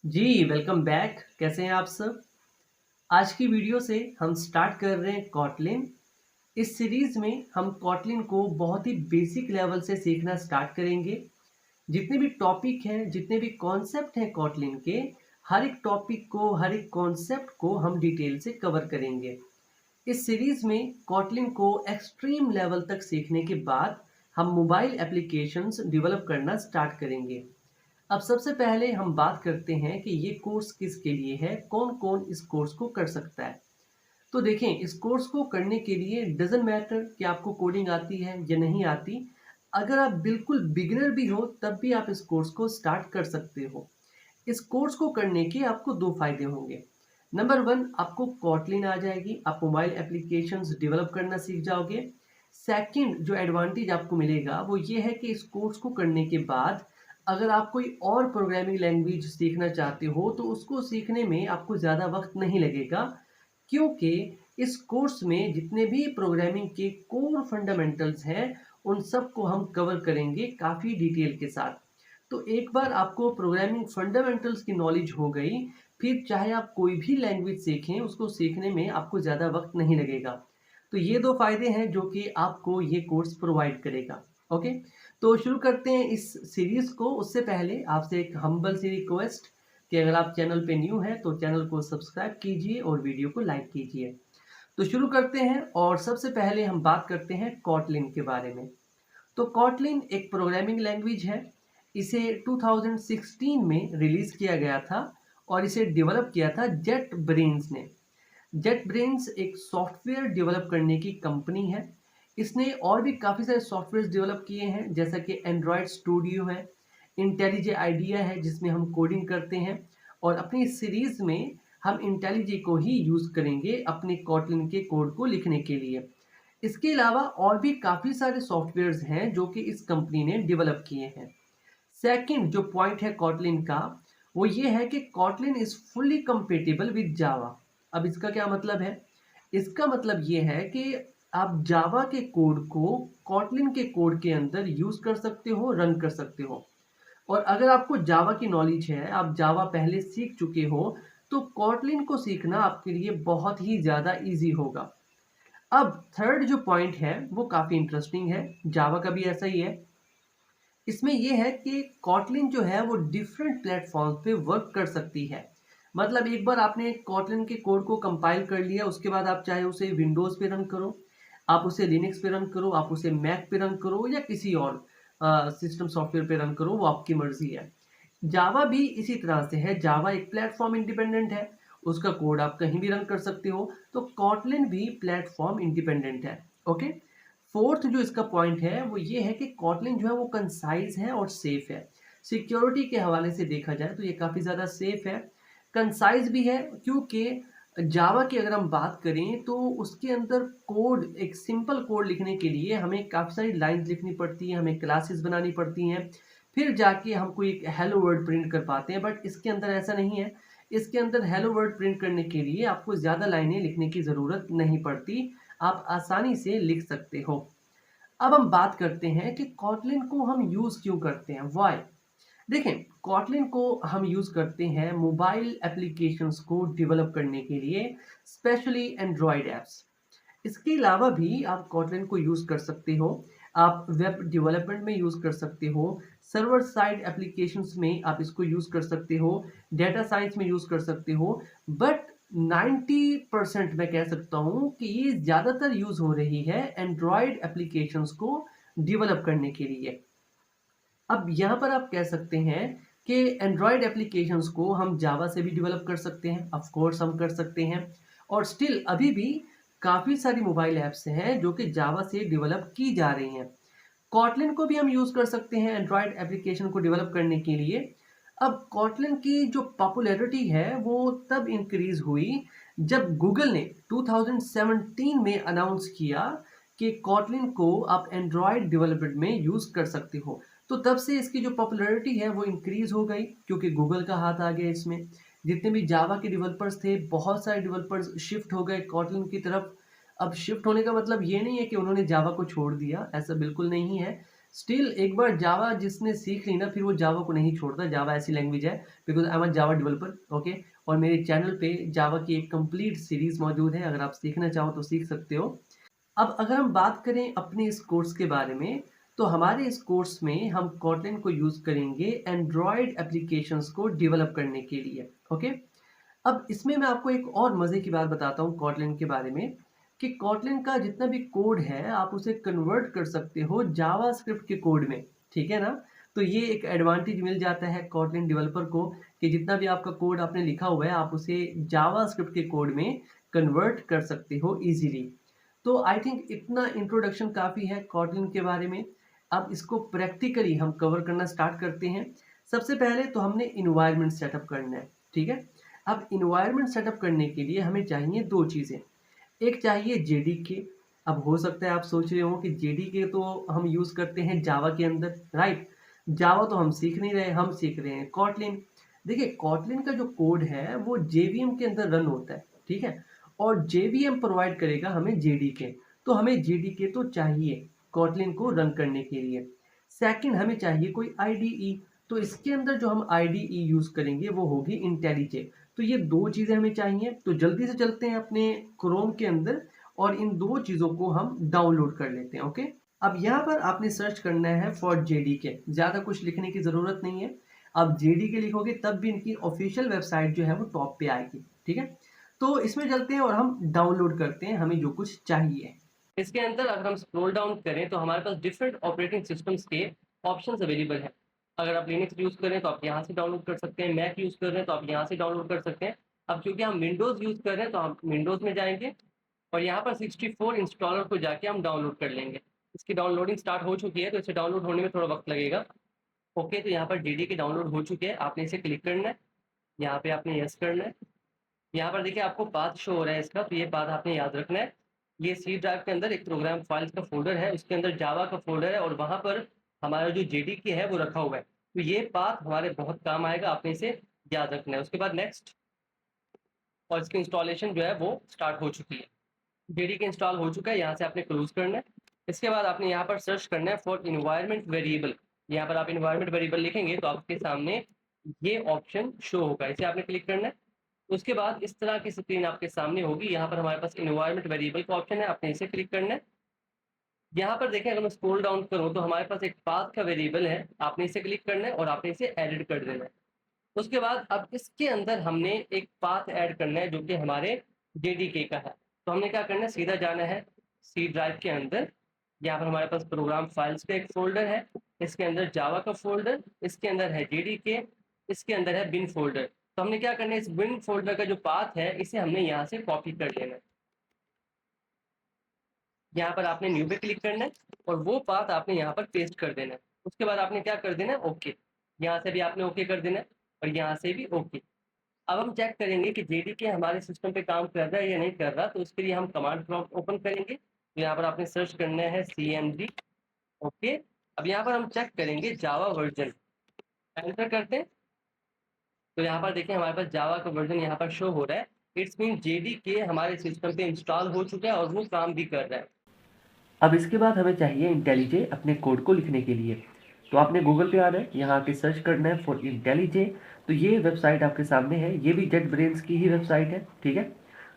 जी, welcome back. कैसे हैं आप सब? आज की वीडियो से हम स्टार्ट कर रहे हैं कॉटलिन। इस सीरीज़ में हम कॉटलिन को बहुत ही बेसिक लेवल से सीखना स्टार्ट करेंगे। जितने भी टॉपिक हैं, जितने भी कॉन्सेप्ट हैं कॉटलिन के, हर एक टॉपिक को, हर एक कॉन्सेप्ट को हम डिटेल से कवर करेंगे। इस सीरीज़ में कॉटलिन को एक्सट्रीम लेवल तक सीखने के बाद हम मोबाइल एप्लीकेशंस डेवलप करना स्टार्ट करेंगे। अब सबसे पहले हम बात करते हैं कि ये कोर्स किसके लिए है, कौन-कौन इस कोर्स को कर सकता है। तो देखें, इस कोर्स को करने के लिए डज़न्ट मैटर कि आपको कोडिंग आती है या नहीं आती। अगर आप बिल्कुल बिगिनर भी हो, तब भी आप इस कोर्स को स्टार्ट कर सकते हो। इस कोर्स को करने के आपको 2 फ़ायदे होंगे। नंबर 1, आपको कॉटलिन आ जाएगी, आप मोबाइल एप्लीकेशंस डेवलप करना सीख जाओगे। सेकंड जो एडवांटेज आपको मिलेगा वो ये है कि इस कोर्स को करने के बाद अगर आप कोई और प्रोग्रामिंग लैंग्वेज सीखना चाहते हो तो उसको सीखने में आपको ज़्यादा वक्त नहीं लगेगा, क्योंकि इस कोर्स में जितने भी प्रोग्रामिंग के कोर फंडामेंटल्स हैं उन सब को हम कवर करेंगे काफ़ी डिटेल के साथ। तो एक बार आपको प्रोग्रामिंग फंडामेंटल्स की नॉलेज हो गई, फिर चाहे आप कोई भी लैंग्वेज सीखें, उसको सीखने में आपको ज़्यादा वक्त नहीं लगेगा। तो ये 2 फ़ायदे हैं जो कि आपको ये कोर्स प्रोवाइड करेगा। ओके? तो शुरू करते हैं इस सीरीज़ को। उससे पहले आपसे एक हम्बल सी रिक्वेस्ट कि अगर आप चैनल पे न्यू हैं तो चैनल को सब्सक्राइब कीजिए और वीडियो को लाइक कीजिए। तो शुरू करते हैं और सबसे पहले हम बात करते हैं कॉटलिन के बारे में। तो कॉटलिन एक प्रोग्रामिंग लैंग्वेज है। इसे 2016 में रिलीज़ किया गया था और इसे डेवलप किया था जेट ब्रेन्स ने। जेट ब्रेन्स एक सॉफ्टवेयर डेवलप करने की कंपनी है। इसने और भी काफ़ी सारे सॉफ्टवेयर डेवलप किए हैं, जैसा कि एंड्रॉयड स्टूडियो है, इंटेलिजे आइडिया है जिसमें हम कोडिंग करते हैं, और अपनी इस सीरीज़ में हम इंटेलिजे को ही यूज़ करेंगे अपने कॉटलिन के कोड को लिखने के लिए। इसके अलावा और भी काफ़ी सारे सॉफ्टवेयर्स हैं जो कि इस कंपनी ने डेवलप किए हैं। सेकंड जो पॉइंट है कॉटलिन का, वो ये है कि Kotlin is fully compatible with Java. अब इसका क्या मतलब है? इसका मतलब ये है कि आप जावा के कोड को कॉटलिन के कोड के अंदर यूज़ कर सकते हो, रन कर सकते हो। और अगर आपको जावा की नॉलेज है, आप जावा पहले सीख चुके हो, तो कॉटलिन को सीखना आपके लिए बहुत ही ज़्यादा ईज़ी होगा। अब थर्ड जो पॉइंट है, वो काफ़ी इंटरेस्टिंग है। जावा का भी ऐसा ही है। इसमें ये है कि कॉटलिन जो है वो डिफरेंट प्लेटफॉर्म पे वर्क कर सकती है। मतलब एक बार आपने कॉटलिन के कोड को कंपाइल कर लिया, उसके बाद आप चाहे उसे विंडोज़ पे रन करो, आप उसे लिनक्स पे रन करो, आप उसे मैक पे रन करो या किसी और सिस्टम सॉफ्टवेयर पे रन करो, वो आपकी मर्ज़ी है। जावा भी इसी तरह से है। जावा एक प्लेटफॉर्म इंडिपेंडेंट है, उसका कोड आप कहीं भी रन कर सकते हो। तो कॉटलिन भी प्लेटफॉर्म इंडिपेंडेंट है। ओके? फोर्थ जो इसका पॉइंट है वो ये है कि कॉटलिन जो है वो कंसाइज है और सेफ है। सिक्योरिटी के हवाले से देखा जाए तो ये काफ़ी ज़्यादा सेफ है, कंसाइज भी है, क्योंकि जावा की अगर हम बात करें तो उसके अंदर कोड, एक सिंपल कोड लिखने के लिए हमें काफ़ी सारी लाइन्स लिखनी पड़ती हैं, हमें क्लासेस बनानी पड़ती हैं, फिर जाके हम कोई एक हेलो वर्ड प्रिंट कर पाते हैं। बट इसके अंदर ऐसा नहीं है। इसके अंदर हेलो वर्ड प्रिंट करने के लिए आपको ज़्यादा लाइनें लिखने की ज़रूरत नहीं पड़ती, आप आसानी से लिख सकते हो। अब हम बात करते हैं कि कॉटलिन को हम यूज़ क्यों करते हैं, व्हाई। देखें, कॉटलिन को हम यूज़ करते हैं मोबाइल एप्लीकेशंस को डेवलप करने के लिए, स्पेशली एंड्रॉयड ऐप्स। इसके अलावा भी आप कॉटलिन को यूज़ कर सकते हो। आप वेब डेवलपमेंट में यूज़ कर सकते हो, सर्वर साइड एप्लीकेशंस में आप इसको यूज़ कर सकते हो, डेटा साइंस में यूज़ कर सकते हो। बट 90% मैं कह सकता हूँ कि ये ज़्यादातर यूज़ हो रही है एंड्रॉयड एप्लीकेशंस को डेवलप करने के लिए। अब यहाँ पर आप कह सकते हैं कि एंड्रॉयड एप्लीकेशंस को हम जावा से भी डेवलप कर सकते हैं, ऑफ कोर्स हम कर सकते हैं। और स्टिल अभी भी काफ़ी सारी मोबाइल ऐप्स हैं जो कि जावा से डेवलप की जा रही हैं। कॉटलिन को भी हम यूज़ कर सकते हैं एंड्रॉयड एप्लीकेशन को डेवलप करने के लिए। अब कॉटलिन की जो पॉपुलैरिटी है वो तब इंक्रीज़ हुई जब गूगल ने 2017 में अनाउंस किया कि कॉटलिन को आप एंड्रॉयड डेवलपमेंट में यूज़ कर सकते हो। तो तब से इसकी जो पॉपुलैरिटी है वो इंक्रीज़ हो गई, क्योंकि गूगल का हाथ आ गया इसमें। जितने भी जावा के डेवलपर्स थे, बहुत सारे डेवलपर्स शिफ्ट हो गए कॉटलिन की तरफ। अब शिफ्ट होने का मतलब ये नहीं है कि उन्होंने जावा को छोड़ दिया, ऐसा बिल्कुल नहीं है। स्टिल एक बार जावा जिसने सीख ली ना, फिर वो जावा को नहीं छोड़ता। जावा ऐसी लैंग्वेज है, because I am a Java developer, okay. और मेरे चैनल पे जावा की एक कंप्लीट सीरीज़ मौजूद है, अगर आप सीखना चाहो तो सीख सकते हो। अब अगर हम बात करें अपने इस कोर्स के बारे में, तो हमारे इस कोर्स में हम कोटलिन को यूज़ करेंगे एंड्रॉयड एप्लीकेशंस को डेवलप करने के लिए, ओके। अब इसमें मैं आपको एक और मज़े की बात बताता हूँ कोटलिन के बारे में, कि कोटलिन का जितना भी कोड है, आप उसे कन्वर्ट कर सकते हो जावास्क्रिप्ट के कोड में, ठीक है ना? तो ये एक एडवांटेज मिल जाता है कोटलिन डेवलपर को, कि जितना भी आपका कोड आपने लिखा हुआ है, आप उसे जावास्क्रिप्ट के कोड में कन्वर्ट कर सकते हो ईज़िली। तो आई थिंक इतना इंट्रोडक्शन काफ़ी है कोटलिन के बारे में। अब इसको प्रैक्टिकली हम कवर करना स्टार्ट करते हैं। सबसे पहले तो हमने एनवायरनमेंट सेटअप करना है, ठीक है? अब एनवायरनमेंट सेटअप करने के लिए हमें चाहिए 2 चीज़ें। एक चाहिए जेडीके। अब हो सकता है आप सोच रहे हो कि जेडीके तो हम यूज़ करते हैं जावा के अंदर, राइट? जावा तो हम सीख नहीं रहे, हम सीख रहे हैं कोटलिन। देखिए कोटलिन का जो कोड है वो जेवीएम के अंदर रन होता है, ठीक है? और जेवीएम प्रोवाइड करेगा हमें जेडीके। तो हमें जेडीके तो चाहिए कोटलिन को रन करने के लिए। सेकंड हमें चाहिए कोई आईडीई। तो इसके अंदर जो हम आईडीई यूज़ करेंगे वो होगी इंटेलीजे। तो ये 2 चीज़ें हमें चाहिए। तो जल्दी से चलते हैं अपने क्रोम के अंदर और इन 2 चीज़ों को हम डाउनलोड कर लेते हैं, ओके? अब यहाँ पर आपने सर्च करना है फॉर जेडीके। ज़्यादा कुछ लिखने की ज़रूरत नहीं है। आप जेडीके लिखोगे तब भी इनकी ऑफिशियल वेबसाइट जो है वो टॉप पे आएगी, ठीक है? तो इसमें चलते हैं और हम डाउनलोड करते हैं हमें जो कुछ चाहिए। इसके अंदर अगर हम स्क्रॉल डाउन करें तो हमारे पास डिफरेंट ऑपरेटिंग सिस्टम्स के ऑप्शंस अवेलेबल हैं। अगर आप लिनक्स यूज़ करें तो आप यहाँ से डाउनलोड कर सकते हैं, मैक यूज़ कर रहे हैं तो आप यहाँ से डाउनलोड कर सकते हैं। अब चूँकि हम विंडोज़ यूज़ कर रहे हैं तो हम विंडोज़ में जाएँगे और यहाँ पर 64 इंस्टॉलर को जाके हम डाउनलोड कर लेंगे। इसकी डाउनलोडिंग स्टार्ट हो चुकी है, तो इसे डाउनलोड होने में थोड़ा वक़्त लगेगा। ओके, तो यहाँ पर जेडीके डाउनलोड हो चुके हैं, आपने इसे क्लिक करना है, यहाँ पे आपने येस करना है। यहाँ पर देखिए आपको पाथ शो हो रहा है इसका, तो ये पाथ आपने याद रखना है। ये सी ड्राइव के अंदर एक प्रोग्राम फाइल्स का फ़ोल्डर है, उसके अंदर जावा का फ़ोल्डर है और वहाँ पर हमारा जो जेडीके है वो रखा हुआ है। तो ये पाथ हमारे बहुत काम आएगा, आपने इसे याद रखना है। उसके बाद नेक्स्ट, और इसकी इंस्टॉलेशन जो है वो स्टार्ट हो चुकी है। जेडीके इंस्टॉल हो चुका है, यहाँ से आपने क्लोज़ करना है। इसके बाद आपने यहाँ पर सर्च करना है फॉर एनवायरनमेंट वेरिएबल। यहाँ पर आप एनवायरनमेंट वेरिएबल लिखेंगे तो आपके सामने ये ऑप्शन शो होगा, इसे आपने क्लिक करना है। उसके बाद इस तरह की स्क्रीन आपके सामने होगी, यहाँ पर हमारे पास एनवायरनमेंट वेरिएबल का ऑप्शन है, आपने इसे क्लिक करना है। यहाँ पर देखें अगर मैं स्क्रॉल डाउन करूँ तो हमारे पास एक पाथ का वेरिएबल है, आपने इसे क्लिक करना है और आपने इसे एडिट कर देना है। उसके बाद अब इसके अंदर हमने एक पाथ ऐड करना है जो कि हमारे जेडीके का है। तो हमने क्या करना है, सीधा जाना है सी ड्राइव के अंदर। यहाँ पर हमारे पास प्रोग्राम फाइल्स का एक फ़ोल्डर है, इसके अंदर जावा का फ़ोल्डर, इसके अंदर है जेडीके, इसके अंदर है बिन फ़ोल्डर। तो हमने क्या करना है, इस बिन फ़ोल्डर का जो पाथ है इसे हमने यहाँ से कॉपी कर लेना है। यहाँ पर आपने न्यू पे क्लिक करना है और वो पाथ आपने यहाँ पर पेस्ट कर देना है। उसके बाद आपने क्या कर देना है, ओके। यहाँ से भी आपने ओके कर देना है और यहाँ से भी ओके। अब हम चेक करेंगे कि जेडीके हमारे सिस्टम पे काम कर रहा है या नहीं कर रहा, तो उसके लिए हम कमांड प्रॉम्प्ट ओपन करेंगे। तो यहाँ पर आपने सर्च करना है cmd, ओके। अब यहाँ पर हम चेक करेंगे जावा वर्जन, एंटर करते हैं। तो यहाँ पर देखिए हमारे पास जावा का वर्जन यहाँ पर शो हो रहा है। इट्स मीन जेडीके हमारे सिस्टम पे इंस्टॉल हो चुका है और वो काम भी कर रहा है। अब इसके बाद हमें चाहिए इंटेलीजे अपने कोड को लिखने के लिए। तो आपने गूगल पे आना है, यहाँ आके सर्च करना है फॉर इंटेलीजे। तो ये वेबसाइट आपके सामने है, ये भी जेट ब्रेन्स की ही वेबसाइट है, ठीक है।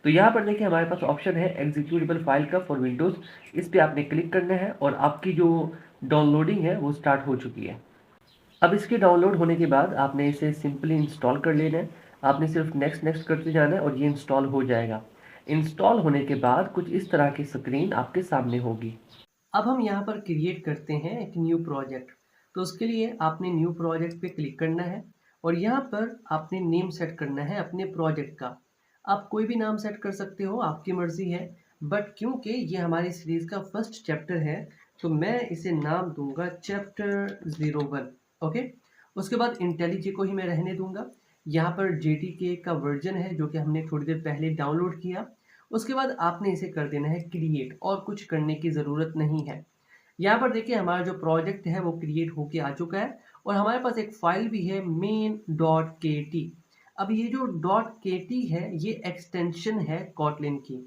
तो यहाँ पर देखिए हमारे पास ऑप्शन है एग्जीक्यूटेबल फाइल का फॉर विंडोज़। इस पर आपने क्लिक करना है और आपकी जो डाउनलोडिंग है वो स्टार्ट हो चुकी है। अब इसके डाउनलोड होने के बाद आपने इसे सिंपली इंस्टॉल कर लेना है। आपने सिर्फ नेक्स्ट नेक्स्ट करते जाना है और ये इंस्टॉल हो जाएगा। इंस्टॉल होने के बाद कुछ इस तरह की स्क्रीन आपके सामने होगी। अब हम यहाँ पर क्रिएट करते हैं एक न्यू प्रोजेक्ट। तो उसके लिए आपने न्यू प्रोजेक्ट पे क्लिक करना है और यहाँ पर आपने नेम सेट करना है अपने प्रोजेक्ट का। आप कोई भी नाम सेट कर सकते हो, आपकी मर्ज़ी है। बट क्योंकि ये हमारी सीरीज़ का फर्स्ट चैप्टर है, तो मैं इसे नाम दूंगा चैप्टर 01, ओके। उसके बाद इंटेलीजे को ही मैं रहने दूंगा। यहाँ पर जेडीके का वर्जन है जो कि हमने थोड़ी देर पहले डाउनलोड किया। उसके बाद आपने इसे कर देना है क्रिएट, और कुछ करने की ज़रूरत नहीं है। यहाँ पर देखिए हमारा जो प्रोजेक्ट है वो क्रिएट होके आ चुका है और हमारे पास एक फाइल भी है main.kt। अब ये जो .kt है ये एक्सटेंशन है कोटलिन की।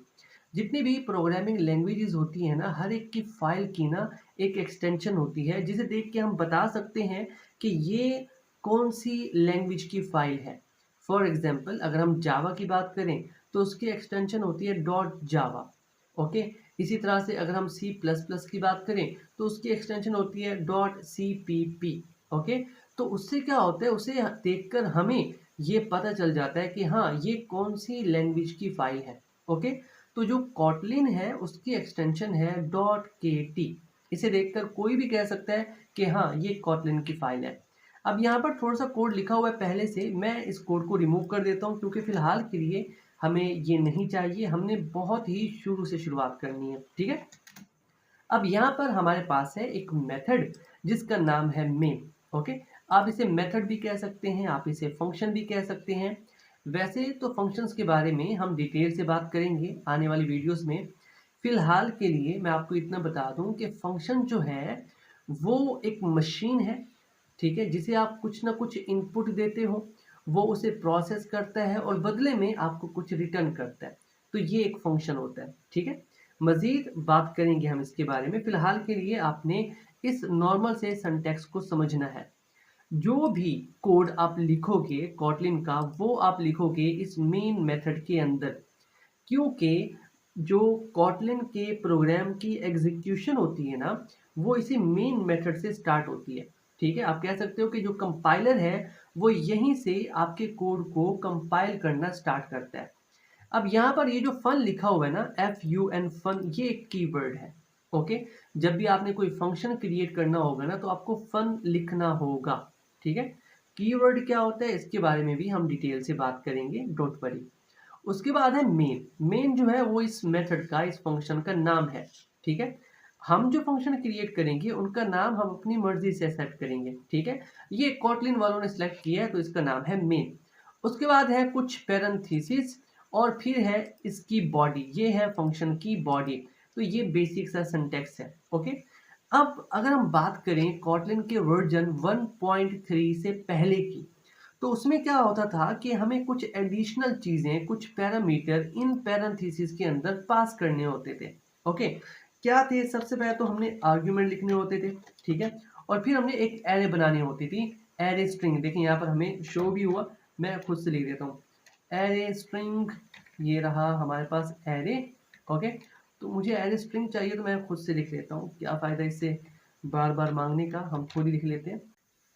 जितनी भी प्रोग्रामिंग लैंग्वेजेस होती हैं ना, हर एक की फाइल की ना एक एक्सटेंशन होती है, जिसे देख के हम बता सकते हैं कि ये कौन सी लैंग्वेज की फाइल है। फॉर एग्जांपल अगर हम जावा की बात करें तो उसकी एक्सटेंशन होती है डॉट जावा। ओके, इसी तरह से अगर हम सी प्लस प्लस की बात करें तो उसकी एक्सटेंशन होती है dot C P P. Okay, तो उससे क्या होता है, उसे देखकर हमें ये पता चल जाता है कि हाँ ये कौन सी लैंग्वेज की फाइल है। ओके, तो जो कॉटलिन है उसकी एक्सटेंशन है डॉट के टी। इसे देखकर कोई भी कह सकता है कि हाँ ये कॉटलिन की फाइल है। अब यहाँ पर थोड़ा सा कोड लिखा हुआ है पहले से, मैं इस कोड को रिमूव कर देता हूँ क्योंकि फिलहाल के लिए हमें ये नहीं चाहिए, हमने बहुत ही शुरू से शुरुआत करनी है। ठीक है, अब यहाँ पर हमारे पास है एक मेथड जिसका नाम है मेन। ओके, आप इसे मेथड भी कह सकते हैं, आप इसे फंक्शन भी कह सकते हैं। वैसे तो फंक्शंस के बारे में हम डिटेल से बात करेंगे आने वाली वीडियोस में। फिलहाल के लिए मैं आपको इतना बता दूं कि फंक्शन जो है वो एक मशीन है, ठीक है, जिसे आप कुछ ना कुछ इनपुट देते हो, वो उसे प्रोसेस करता है और बदले में आपको कुछ रिटर्न करता है। तो ये एक फंक्शन होता है। ठीक है, मज़ीद बात करेंगे हम इसके बारे में। फ़िलहाल के लिए आपने इस नॉर्मल से सिंटैक्स को समझना है। जो भी कोड आप लिखोगे कॉटलिन का, वो आप लिखोगे इस मेन मेथड के अंदर, क्योंकि जो कॉटलिन के प्रोग्राम की एग्जीक्यूशन होती है ना, वो इसी मेन मेथड से स्टार्ट होती है। ठीक है, आप कह सकते हो कि जो कंपाइलर है वो यहीं से आपके कोड को कंपाइल करना स्टार्ट करता है। अब यहाँ पर ये जो फन लिखा हुआ है ना, एफ यू एन फन, ये एक कीवर्ड है। ओके, जब भी आपने कोई फंक्शन क्रिएट करना होगा ना तो आपको फन लिखना होगा। ठीक है, कीवर्ड क्या होता है इसके बारे में भी हम डिटेल से बात करेंगे, डोंट वरी। उसके बाद है मेन। मेन जो है वो इस मेथड का, इस फंक्शन का नाम है। ठीक है, हम जो फंक्शन क्रिएट करेंगे उनका नाम हम अपनी मर्जी से सेट करेंगे। ठीक है, ये कॉटलिन वालों ने सिलेक्ट किया है तो इसका नाम है मेन। उसके बाद है कुछ पैरेंथेसिस और फिर है इसकी बॉडी, ये है फंक्शन की बॉडी। तो ये बेसिक सा सिंटैक्स है। ओके, अब अगर हम बात करें कॉटलिन के वर्जन 1.3 से पहले की, तो उसमें क्या होता था कि हमें कुछ एडिशनल चीज़ें, कुछ पैरामीटर इन पैरेंथेसिस के अंदर पास करने होते थे। ओके, क्या थे, सबसे पहले तो हमने आर्ग्यूमेंट लिखने होते थे। ठीक है, और फिर हमने एक एरे बनानी होती थी, एरे स्ट्रिंग। देखिए यहाँ पर हमें शो भी हुआ, मैं खुद से लिख देता हूँ, एरे स्ट्रिंग। ये रहा हमारे पास एरे। ओके, तो मुझे एरे स्ट्रिंग चाहिए तो मैं खुद से लिख लेता हूँ, क्या फ़ायदा इससे बार बार मांगने का, हम खुद ही लिख लेते हैं।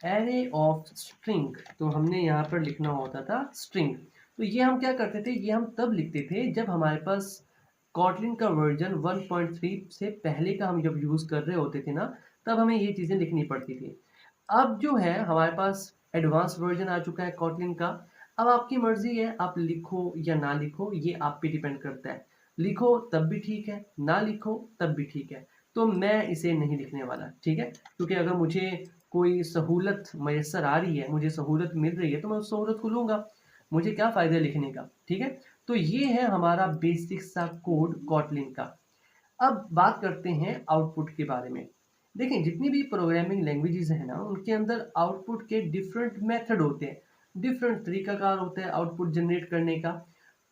एरे ऑफ स्ट्रिंग, तो हमने यहाँ पर लिखना होता था स्ट्रिंग। तो ये हम क्या करते थे, ये हम तब लिखते थे जब हमारे पास कॉटलिन का वर्जन 1.3 से पहले का हम जब यूज़ कर रहे होते थे ना, तब हमें ये चीज़ें लिखनी पड़ती थी। अब जो है हमारे पास एडवांस वर्जन आ चुका है कॉटलिन का। अब आपकी मर्जी है, आप लिखो या ना लिखो, ये आप पे डिपेंड करता है। लिखो तब भी ठीक है, ना लिखो तब भी ठीक है। तो मैं इसे नहीं लिखने वाला। ठीक है, क्योंकि अगर मुझे कोई सहूलत मैसर आ रही है, मुझे सहूलत मिल रही है, तो मैं उस सहूलत को लूँगा। मुझे क्या फ़ायदा लिखने का। ठीक है, तो ये है हमारा बेसिक सा कोड कॉटलिन का। अब बात करते हैं आउटपुट के बारे में। देखें, जितनी भी प्रोग्रामिंग लैंग्वेजेस हैं ना, उनके अंदर आउटपुट के डिफरेंट मेथड होते हैं, डिफरेंट तरीकाकार होता है आउटपुट जनरेट करने का।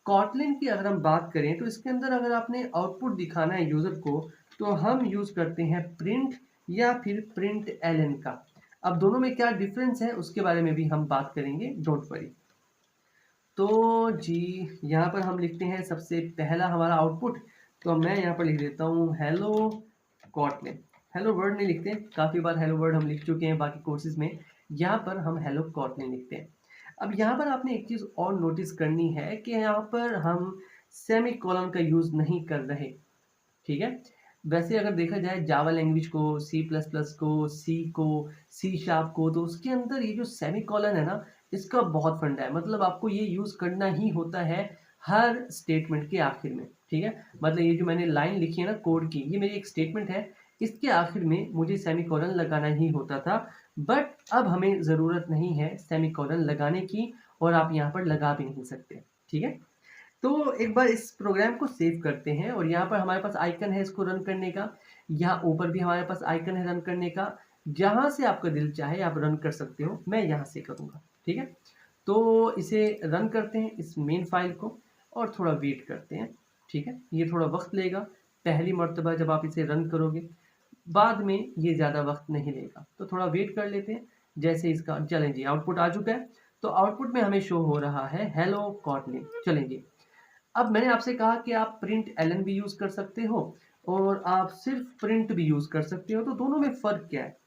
कॉटलिन की अगर हम बात करें तो इसके अंदर अगर आपने आउटपुट दिखाना है यूज़र को, तो हम यूज़ करते हैं प्रिंट या फिर प्रिंट एलन का। अब दोनों में क्या डिफरेंस है उसके बारे में भी हम बात करेंगे, डोंट वरी। तो जी, यहाँ पर हम लिखते हैं सबसे पहला हमारा आउटपुट। तो मैं यहाँ पर लिख देता हूँ हेलो कॉटलिन। हेलो वर्ड नहीं लिखते, काफ़ी बार हेलो वर्ड हम लिख चुके हैं बाकी कोर्सेज में। यहाँ पर हम हेलो कॉटलिन लिखते हैं। अब यहाँ पर आपने एक चीज़ और नोटिस करनी है कि यहाँ पर हम सेमी कॉलन का यूज़ नहीं कर रहे। ठीक है, वैसे अगर देखा जाए जावा लैंग्वेज को, सी प्लस प्लस को, सी को, सी शार्प को, तो उसके अंदर ये जो सेमी कॉलन है ना, इसका बहुत फंडा है। मतलब आपको ये यूज़ करना ही होता है हर स्टेटमेंट के आखिर में। ठीक है, मतलब ये जो मैंने लाइन लिखी है ना कोड की, ये मेरी एक स्टेटमेंट है, इसके आखिर में मुझे सेमी कॉलन लगाना ही होता था। बट अब हमें ज़रूरत नहीं है सेमी कॉलन लगाने की, और आप यहाँ पर लगा भी नहीं सकते। ठीक है, तो एक बार इस प्रोग्राम को सेव करते हैं और यहाँ पर हमारे पास आइकन है इसको रन करने का। यहाँ ऊपर भी हमारे पास आइकन है रन करने का। जहाँ से आपका दिल चाहे आप रन कर सकते हो, मैं यहाँ से करूँगा। ठीक है, तो इसे रन करते हैं इस मेन फाइल को और थोड़ा वेट करते हैं। ठीक है, ये थोड़ा वक्त लेगा पहली मर्तबा जब आप इसे रन करोगे, बाद में ये ज़्यादा वक्त नहीं लेगा। तो थोड़ा वेट कर लेते हैं। जैसे इसका चलें जी, आउटपुट आ चुका है। तो आउटपुट में हमें शो हो रहा है हेलो कॉटलिन। चलें जी, अब मैंने आपसे कहा कि आप प्रिंट एलन भी यूज़ कर सकते हो और आप सिर्फ प्रिंट भी यूज़ कर सकते हो। तो दोनों में फ़र्क क्या है?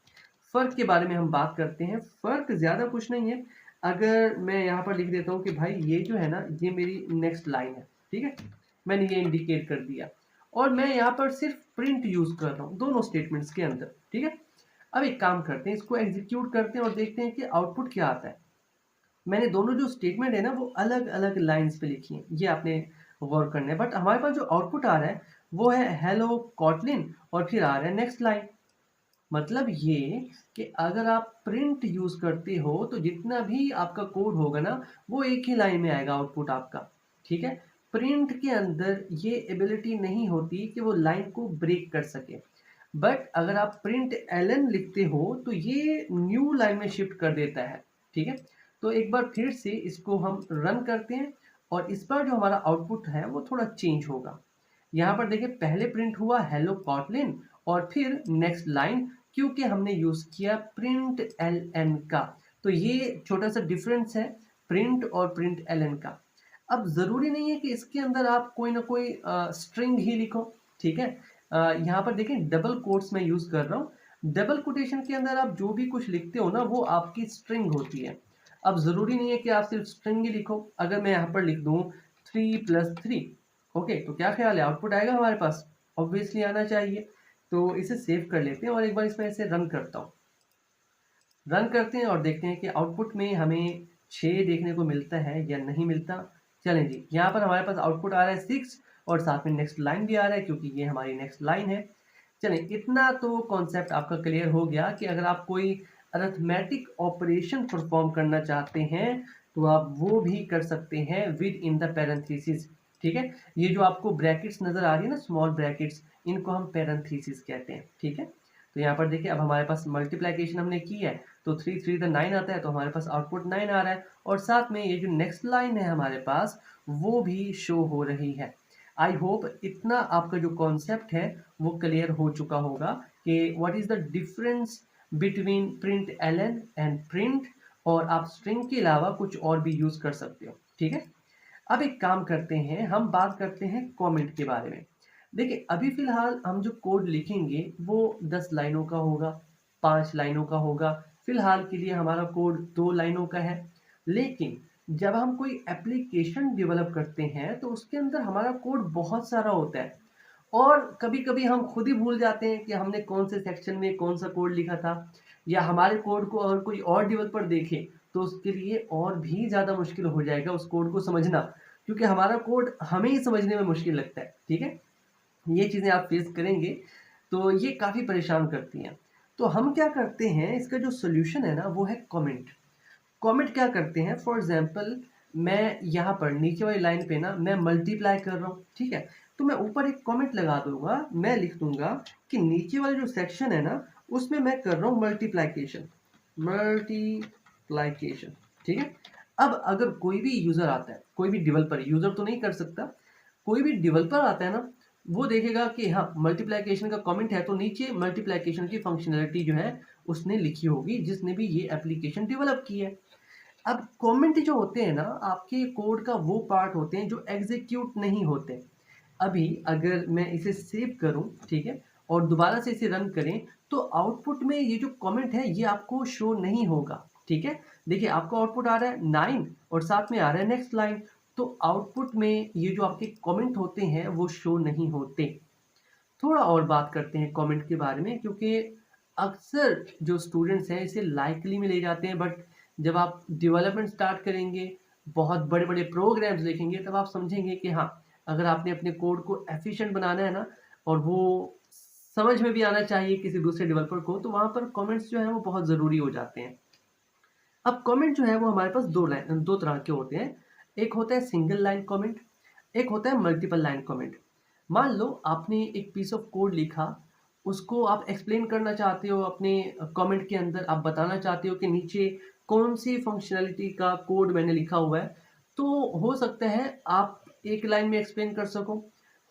फ़र्क के बारे में हम बात करते हैं। फ़र्क ज़्यादा कुछ नहीं है। अगर मैं यहाँ पर लिख देता हूँ कि भाई ये जो है ना, ये मेरी नेक्स्ट लाइन है, ठीक है? मैंने ये इंडिकेट कर दिया और मैं यहाँ पर सिर्फ प्रिंट यूज़ कर रहा हूँ दोनों स्टेटमेंट्स के अंदर, ठीक है? अब एक काम करते हैं, इसको एग्जीक्यूट करते हैं और देखते हैं कि आउटपुट क्या आता है। मैंने दोनों जो स्टेटमेंट है ना वो अलग-अलग लाइन्स पे लिखी हैं, ये आपने गौर करना है। बट हमारे पास जो आउटपुट आ रहा है वो है हेलो कॉटलिन और फिर आ रहा है नेक्स्ट लाइन। मतलब ये कि अगर आप प्रिंट यूज़ करते हो तो जितना भी आपका कोड होगा ना वो एक ही लाइन में आएगा आउटपुट आपका, ठीक है? प्रिंट के अंदर ये एबिलिटी नहीं होती कि वो लाइन को ब्रेक कर सके। बट अगर आप प्रिंट एलन लिखते हो तो ये न्यू लाइन में शिफ्ट कर देता है, ठीक है? तो एक बार फिर से इसको हम रन करते हैं और इस बार जो हमारा आउटपुट है वो थोड़ा चेंज होगा। यहाँ पर देखिए पहले प्रिंट हुआ हेलो कॉटलिन और फिर नेक्स्ट लाइन, क्योंकि हमने यूज़ किया प्रिंट एल एन का। तो ये छोटा सा डिफरेंस है प्रिंट और प्रिंट एल एन का। अब ज़रूरी नहीं है कि इसके अंदर आप कोई ना कोई स्ट्रिंग ही लिखो, ठीक है? यहाँ पर देखें डबल कोट्स मैं यूज़ कर रहा हूँ। डबल कोटेशन के अंदर आप जो भी कुछ लिखते हो ना वो आपकी स्ट्रिंग होती है। अब ज़रूरी नहीं है कि आप सिर्फ स्ट्रिंग ही लिखो। अगर मैं यहाँ पर लिख दूँ 3 + 3, ओके, तो क्या ख्याल है आउटपुट आएगा हमारे पास? ऑब्वियसली आना चाहिए। तो इसे सेव कर लेते हैं और एक बार इसमें इसे रन करता हूँ। रन करते हैं और देखते हैं कि आउटपुट में हमें 6 देखने को मिलता है या नहीं मिलता। चलें जी, यहाँ पर हमारे पास आउटपुट आ रहा है 6 और साथ में नेक्स्ट लाइन भी आ रहा है क्योंकि ये हमारी नेक्स्ट लाइन है। चलें, इतना तो कॉन्सेप्ट आपका क्लियर हो गया कि अगर आप कोई अरिथमेटिक ऑपरेशन परफॉर्म करना चाहते हैं तो आप वो भी कर सकते हैं विद इन द पैरेंथेसिस, ठीक है? ये जो आपको ब्रैकेट्स नज़र आ रही है ना, स्मॉल ब्रैकेट्स, इनको हम पैरेंथेसिस कहते हैं, ठीक है? तो यहाँ पर देखिए अब हमारे पास मल्टीप्लिकेशन हमने की है तो 3 3 द 9 आता है, तो हमारे पास आउटपुट 9 आ रहा है और साथ में ये जो नेक्स्ट लाइन है हमारे पास वो भी शो हो रही है। आई होप इतना आपका जो कॉन्सेप्ट है वो क्लियर हो चुका होगा कि what is the difference between println and print, और आप स्ट्रिंग के अलावा कुछ और भी यूज़ कर सकते हो, ठीक है? अब एक काम करते हैं, हम बात करते हैं कमेंट के बारे में। देखिए अभी फ़िलहाल हम जो कोड लिखेंगे वो 10 लाइनों का होगा, 5 लाइनों का होगा। फ़िलहाल के लिए हमारा कोड 2 लाइनों का है। लेकिन जब हम कोई एप्लीकेशन डेवलप करते हैं तो उसके अंदर हमारा कोड बहुत सारा होता है और कभी-कभी हम खुद ही भूल जाते हैं कि हमने कौन से सेक्शन में कौन-सा कोड लिखा था, या हमारे कोड को अगर कोई और डेवलपर देखे तो उसके लिए और भी ज़्यादा मुश्किल हो जाएगा उस कोड को समझना, क्योंकि हमारा कोड हमें ही समझने में मुश्किल लगता है, ठीक है? ये चीज़ें आप फेस करेंगे तो ये काफ़ी परेशान करती हैं। तो हम क्या करते हैं, इसका जो सॉल्यूशन है ना वो है कमेंट। कमेंट क्या करते हैं, फॉर एग्जांपल मैं यहाँ पर नीचे वाली लाइन पे ना मैं मल्टीप्लाई कर रहा हूँ, ठीक है? तो मैं ऊपर एक कमेंट लगा दूँगा, मैं लिख दूँगा कि नीचे वाला जो सेक्शन है ना उसमें मैं कर रहा हूँ मल्टीप्लिकेशन, मल्टीप्लिकेशन, ठीक है? अब अगर कोई भी यूज़र आता है, कोई भी डेवलपर, यूज़र तो नहीं कर सकता, कोई भी डेवलपर आता है ना, वो देखेगा कि हाँ, मल्टीप्लिकेशन का कमेंट है तो नीचे मल्टीप्लिकेशन की फंक्शनैलिटी जो है उसने लिखी होगी जिसने भी ये एप्लीकेशन डेवलप की है। अब कमेंट जो होते हैं ना आपके कोड का वो पार्ट होते हैं जो एग्जीक्यूट नहीं होते। अभी अगर मैं इसे सेव करूं, ठीक है, और दोबारा से इसे रन करें तो आउटपुट में ये जो कमेंट है ये आपको शो नहीं होगा, ठीक है? देखिए आपका आउटपुट आ रहा है 9 और साथ में आ रहा है नेक्स्ट लाइन, तो आउटपुट में ये जो आपके कमेंट होते हैं वो शो नहीं होते। थोड़ा और बात करते हैं कमेंट के बारे में, क्योंकि अक्सर जो स्टूडेंट्स हैं इसे लाइकली में ले जाते हैं, बट जब आप डेवलपमेंट स्टार्ट करेंगे, बहुत बड़े-बड़े प्रोग्राम्स लिखेंगे, तब आप समझेंगे कि हाँ, अगर आपने अपने कोड को एफिशिएंट बनाना है ना और वो समझ में भी आना चाहिए किसी दूसरे डेवलपर को, तो वहाँ पर कमेंट्स जो हैं वो बहुत ज़रूरी हो जाते हैं। अब कमेंट जो है वो हमारे पास 2 तरह के होते हैं। एक होता है सिंगल लाइन कमेंट, एक होता है मल्टीपल लाइन कमेंट। मान लो आपने एक पीस ऑफ कोड लिखा, उसको आप एक्सप्लेन करना चाहते हो अपने कमेंट के अंदर, आप बताना चाहते हो कि नीचे कौन-सी फंक्शनैलिटी का कोड मैंने लिखा हुआ है। तो हो सकता है आप एक लाइन में एक्सप्लेन कर सको,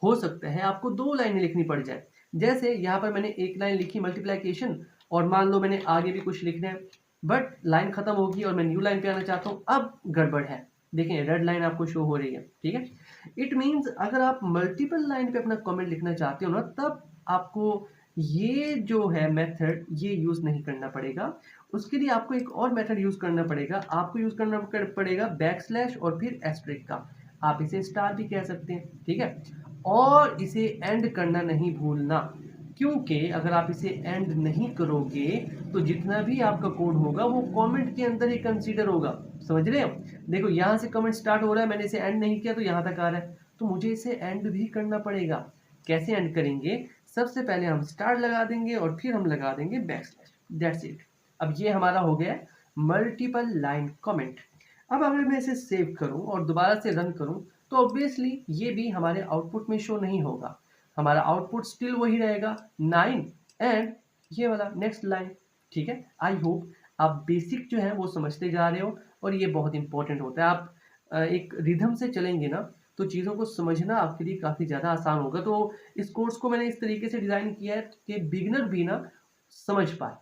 हो सकता है आपको 2 लाइनें लिखनी पड़ जाए। जैसे यहाँ पर मैंने एक लाइन लिखी मल्टीप्लिकेशन और मान लो मैंने आगे भी कुछ लिखना है, बट लाइन खत्म होगी और मैं न्यू लाइन पे आना चाहता हूँ, अब गड़बड़ है। देखिए रेड लाइन आपको शो हो रही है, ठीक है। इट मीन्स अगर आप मल्टीपल लाइन पे अपना कमेंट लिखना चाहते हो ना, तब आपको ये जो है मेथड ये यूज़ नहीं करना पड़ेगा। उसके लिए आपको एक और मेथड यूज़ करना पड़ेगा। आपको यूज़ करना पड़ेगा बैकस्लैश और फिर एस्टेरिस्क का। आप इसे स्टार भी कह सकते हैं, ठीक है। और इसे एंड करना नहीं भूलना, क्योंकि अगर आप इसे एंड नहीं करोगे तो जितना भी आपका कोड होगा वो कमेंट के अंदर ही कंसीडर होगा। समझ रहे हो? देखो यहाँ से कमेंट स्टार्ट हो रहा है, मैंने इसे एंड नहीं किया तो यहाँ तक आ रहा है, तो मुझे इसे एंड भी करना पड़ेगा। कैसे एंड करेंगे? सबसे पहले हम स्टार लगा देंगे और फिर हम लगा देंगे बैकस्लैश। That's it. अब ये हमारा हो गया मल्टीपल लाइन कमेंट। अब अगर मैं इसे सेव करूं और दोबारा से रन करूं तो ऑब्वियसली ये भी हमारे आउटपुट में शो नहीं होगा। हमारा आउटपुट स्टिल वही रहेगा 9 एंड ये वाला नेक्स्ट लाइन, ठीक है। आई होप आप बेसिक जो है वो समझते जा रहे हो और ये बहुत इंपॉर्टेंट होता है। आप एक रिदम से चलेंगे ना तो चीज़ों को समझना आपके लिए काफ़ी ज़्यादा आसान होगा। तो इस कोर्स को मैंने इस तरीके से डिज़ाइन किया है कि बिगिनर भी ना समझ पाए।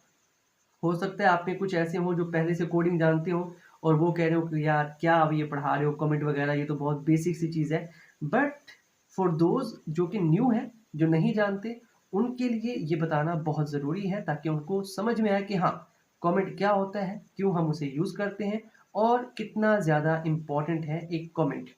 हो सकता है आप में कुछ ऐसे हों जो पहले से कोडिंग जानते हो और वो कह रहे हो कि यार क्या अब ये पढ़ा रहे हो कमेंट वगैरह, ये तो बहुत बेसिक सी चीज़ है। बट फॉर दोज जो कि न्यू है, जो नहीं जानते, उनके लिए ये बताना बहुत ज़रूरी है ताकि उनको समझ में आए कि हाँ कमेंट क्या होता है, क्यों हम उसे यूज़ करते हैं और कितना ज़्यादा इम्पॉर्टेंट है एक कमेंट।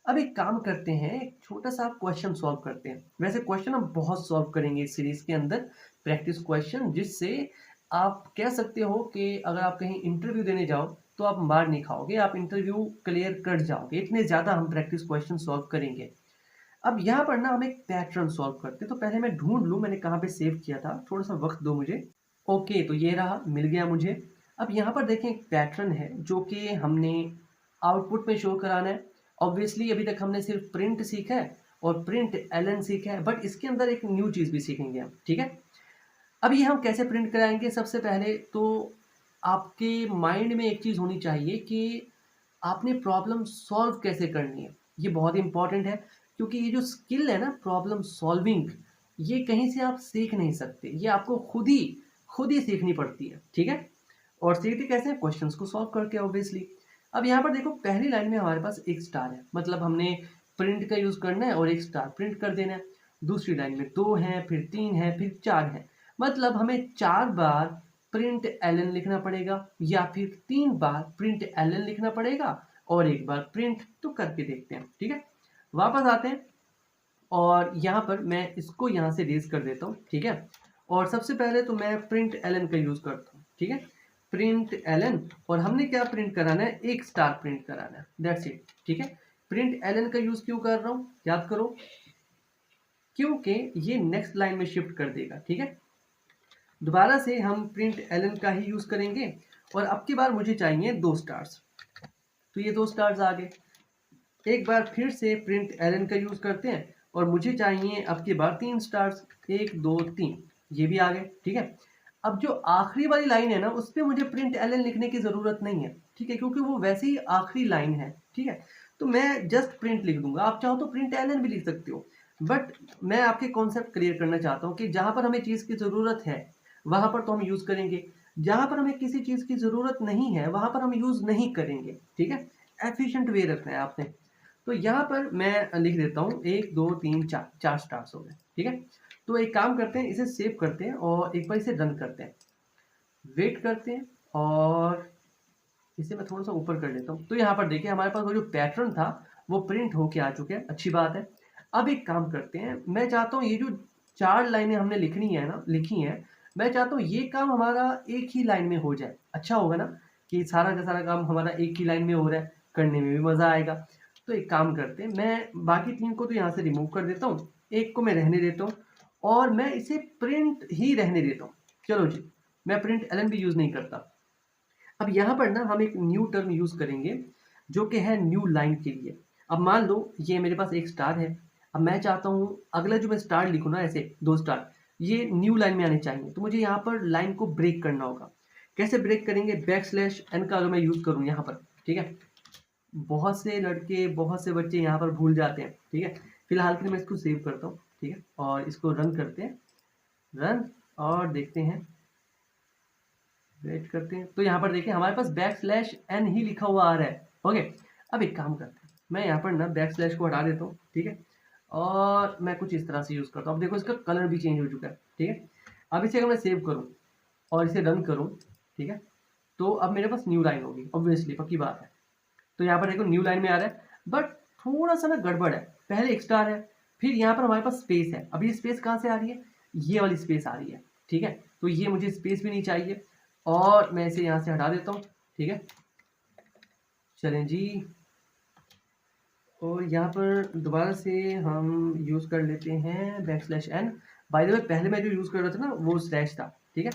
अब एक काम करते हैं, एक छोटा सा क्वेश्चन सॉल्व करते हैं। वैसे क्वेश्चन हम बहुत सॉल्व करेंगे इस सीरीज के अंदर, प्रैक्टिस क्वेश्चन, जिससे आप कह सकते हो कि अगर आप कहीं इंटरव्यू देने जाओ तो आप मार नहीं खाओगे, आप इंटरव्यू क्लियर कर जाओगे। इतने ज़्यादा हम प्रैक्टिस क्वेश्चन सॉल्व करेंगे। अब यहाँ पर ना हम एक पैटर्न सॉल्व करते हैं, तो पहले मैं ढूंढ लूँ मैंने कहाँ पे सेव किया था, थोड़ा सा वक्त दो मुझे। ओके, तो ये रहा, मिल गया मुझे। अब यहाँ पर देखें एक पैटर्न है जो कि हमने आउटपुट में शो कराना है। ऑब्वियसली अभी तक हमने सिर्फ प्रिंट सीखा है और प्रिंट एलन सीखा है, बट इसके अंदर एक न्यू चीज़ भी सीखेंगे हम, ठीक है। अब ये हम कैसे प्रिंट कराएंगे? सबसे पहले तो आपके माइंड में एक चीज़ होनी चाहिए कि आपने प्रॉब्लम सॉल्व कैसे करनी है। ये बहुत इंपॉर्टेंट है क्योंकि ये जो स्किल है ना प्रॉब्लम सॉल्विंग, ये कहीं से आप सीख नहीं सकते, ये आपको खुद ही सीखनी पड़ती है, ठीक है। और सीखते कैसे हैं? क्वेश्चंस को सॉल्व करके ऑब्वियसली। अब यहाँ पर देखो पहली लाइन में हमारे पास एक स्टार है, मतलब हमने प्रिंट का यूज़ करना है और एक स्टार प्रिंट कर देना है। दूसरी लाइन में 2 है, फिर 3 है, फिर 4 है, मतलब हमें 4 बार प्रिंट एलन लिखना पड़ेगा या फिर 3 बार प्रिंट एलन लिखना पड़ेगा और एक बार प्रिंट। तो करके देखते हैं, ठीक है। वापस आते हैं और यहाँ पर मैं इसको यहाँ से रेज कर देता हूँ, ठीक है। और सबसे पहले तो मैं प्रिंट एलन का यूज़ करता हूँ, ठीक है। प्रिंट एलन, और हमने क्या प्रिंट कराना है? एक स्टार प्रिंट कराना है, दैट्स इट, ठीक है। प्रिंट एलन का यूज़ क्यों कर रहा हूँ याद करो, क्योंकि ये नेक्स्ट लाइन में शिफ्ट कर देगा, ठीक है। दोबारा से हम प्रिंट एलन का ही यूज़ करेंगे और अब की बार मुझे चाहिए 2 स्टार्स, तो ये 2 स्टार्स आ गए। एक बार फिर से प्रिंट एलन का यूज़ करते हैं और मुझे चाहिए अब की बार 3 स्टार्स, 1 2 3, ये भी आ गए, ठीक है। अब जो आखिरी वाली लाइन है ना उस पर मुझे प्रिंट एलन लिखने की ज़रूरत नहीं है, ठीक है, क्योंकि वो वैसे ही आखिरी लाइन है, ठीक है। तो मैं जस्ट प्रिंट लिख दूंगा, आप चाहो तो प्रिंट एलन भी लिख सकते हो, बट मैं आपके कॉन्सेप्ट क्लियर करना चाहता हूँ कि जहाँ पर हमें चीज़ की ज़रूरत है वहाँ पर तो हम यूज़ करेंगे, जहाँ पर हमें किसी चीज़ की ज़रूरत नहीं है वहाँ पर हम यूज़ नहीं करेंगे, ठीक है। एफिशिएंट वे रखना है आपने। तो यहाँ पर मैं लिख देता हूँ 1 2 3 4, 4 स्टार्स हो गए, ठीक है। तो एक काम करते हैं, इसे सेव करते हैं और एक बार इसे रन करते हैं, वेट करते हैं और इसे मैं थोड़ा सा ऊपर कर लेता हूँ। तो यहाँ पर देखिए हमारे पास वो जो पैटर्न था वो प्रिंट होके आ चुके हैं, अच्छी बात है। अब एक काम करते हैं, मैं चाहता हूँ ये जो 4 लाइनें हमने लिखी हैं, मैं चाहता हूँ ये काम हमारा एक ही लाइन में हो जाए। अच्छा होगा ना कि सारा का सारा काम हमारा एक ही लाइन में हो रहा है, करने में भी मज़ा आएगा। तो एक काम करते हैं, मैं बाकी 3 को तो यहाँ से रिमूव कर देता हूँ, एक को मैं रहने देता हूँ और मैं इसे प्रिंट ही रहने देता हूँ। चलो जी, मैं प्रिंट एलन भी यूज़ नहीं करता। अब यहाँ पर ना हम एक न्यू टर्म यूज़ करेंगे जो कि है न्यू लाइन के लिए। अब मान लो ये मेरे पास एक स्टार है, अब मैं चाहता हूँ अगला जो मैं स्टार लिखूँ ना, ऐसे 2 स्टार, ये न्यू लाइन में आने चाहिए, तो मुझे यहाँ पर लाइन को ब्रेक करना होगा। कैसे ब्रेक करेंगे? बैकस्लैश एन का अगर मैं यूज़ करूँ यहाँ पर, ठीक है। बहुत से लड़के, बहुत से बच्चे यहाँ पर भूल जाते हैं, ठीक है। फिलहाल के लिए मैं इसको सेव करता हूँ, ठीक है, और इसको रन करते हैं, रन, और देखते हैं, वेट करते हैं। तो यहाँ पर देखिए हमारे पास \n ही लिखा हुआ आ रहा है। ओके, अब एक काम करते हैं, मैं यहाँ पर ना \/ को हटा देता हूँ, ठीक है, और मैं कुछ इस तरह से यूज़ करता हूँ। अब देखो इसका कलर भी चेंज हो चुका है, ठीक है। अब इसे अगर मैं सेव करूँ और इसे रन करूँ, ठीक है, तो अब मेरे पास न्यू लाइन होगी, ऑब्वियसली, पक्की बात है। तो यहाँ पर देखो न्यू लाइन में आ रहा है, बट थोड़ा सा ना गड़बड़ है। पहले एक स्टार है, फिर यहाँ पर हमारे पास स्पेस है। अब ये स्पेस कहाँ से आ रही है? ये वाली स्पेस आ रही है, ठीक है। तो ये मुझे स्पेस भी नहीं चाहिए, और मैं इसे यहाँ से हटा देता हूँ, ठीक है। चलें जी, और यहाँ पर दोबारा से हम यूज़ कर लेते हैं \n। बाय द वे पहले मैं जो यूज़ कर रहा था ना वो स्लैश था, ठीक है,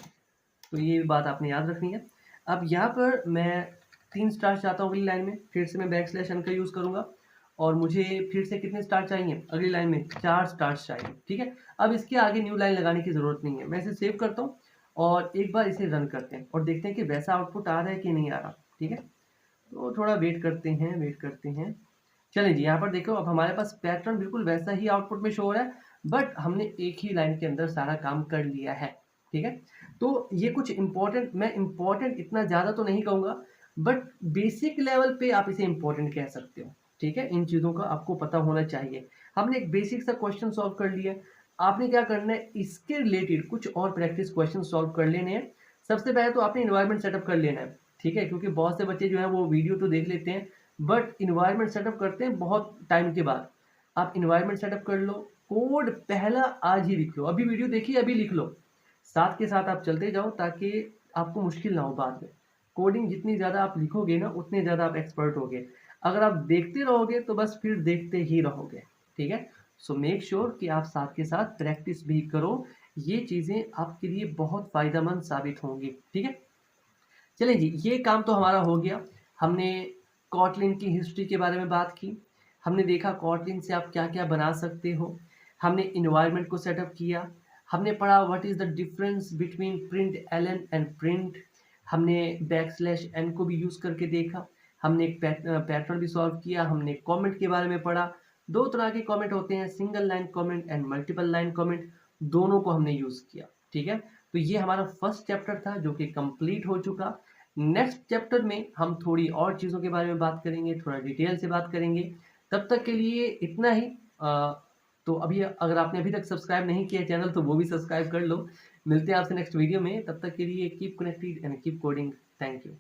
तो ये बात आपने याद रखनी है। अब यहाँ पर मैं 3 स्टार चाहता हूँ अगली लाइन में, फिर से मैं \n का यूज़ करूँगा, और मुझे फिर से कितने स्टार चाहिए अगली लाइन में? 4 स्टार्स चाहिए, ठीक है। अब इसके आगे न्यू लाइन लगाने की ज़रूरत नहीं है, मैं इसे सेव करता हूँ और एक बार इसे रन करते हैं और देखते हैं कि वैसा आउटपुट आ रहा है कि नहीं आ रहा, ठीक है। तो थोड़ा वेट करते हैं, वेट करते हैं। चलिए जी, यहाँ पर देखो अब हमारे पास पैटर्न बिल्कुल वैसा ही आउटपुट में शो हो रहा है, बट हमने एक ही लाइन के अंदर सारा काम कर लिया है, ठीक है। तो ये कुछ इंपॉर्टेंट, मैं इंपॉर्टेंट इतना ज़्यादा तो नहीं कहूँगा, बट बेसिक लेवल पे आप इसे इंपॉर्टेंट कह सकते हो, ठीक है। इन चीज़ों का आपको पता होना चाहिए। हमने एक बेसिक सा क्वेश्चन सॉल्व कर लिया, आपने क्या करना है, इसके रिलेटेड कुछ और प्रैक्टिस क्वेश्चन सॉल्व कर लेने हैं। सबसे पहले तो आपने इन्वायरमेंट सेटअप कर लेना है, ठीक है, क्योंकि बहुत से बच्चे जो है वो वीडियो तो देख लेते हैं, बट इन्वायरमेंट सेटअप करते हैं बहुत टाइम के बाद। आप इन्वायरमेंट सेटअप कर लो, कोड पहला आज ही लिख लो, अभी वीडियो देखिए, अभी लिख लो, साथ के साथ आप चलते जाओ ताकि आपको मुश्किल ना हो बाद में। कोडिंग जितनी ज़्यादा आप लिखोगे ना उतने ज़्यादा आप एक्सपर्ट होगे। अगर आप देखते रहोगे तो बस फिर देखते ही रहोगे, ठीक है। सो मेक श्योर कि आप साथ के साथ प्रैक्टिस भी करो, ये चीज़ें आपके लिए बहुत फ़ायदेमंद साबित होंगी, ठीक है। चलिए जी, ये काम तो हमारा हो गया। हमने कॉटलिन की हिस्ट्री के बारे में बात की, हमने देखा कॉटलिन से आप क्या-क्या बना सकते हो, हमने एनवायरनमेंट को सेटअप किया, हमने पढ़ा what is the difference between println and print, हमने \n को भी यूज़ करके देखा, हमने एक पैटर्न भी सॉल्व किया, हमने कमेंट के बारे में पढ़ा। 2 तरह के कमेंट होते हैं, single line comment and multiple line comment, दोनों को हमने यूज़ किया, ठीक है। तो ये हमारा फर्स्ट चैप्टर था जो कि कंप्लीट हो चुका। नेक्स्ट चैप्टर में हम थोड़ी और चीज़ों के बारे में बात करेंगे, थोड़ा डिटेल से बात करेंगे। तब तक के लिए इतना ही। तो अभी अगर आपने अभी तक सब्सक्राइब नहीं किया चैनल तो वो भी सब्सक्राइब कर लो। मिलते हैं आपसे नेक्स्ट वीडियो में, तब तक के लिए keep connected and keep coding. Thank you.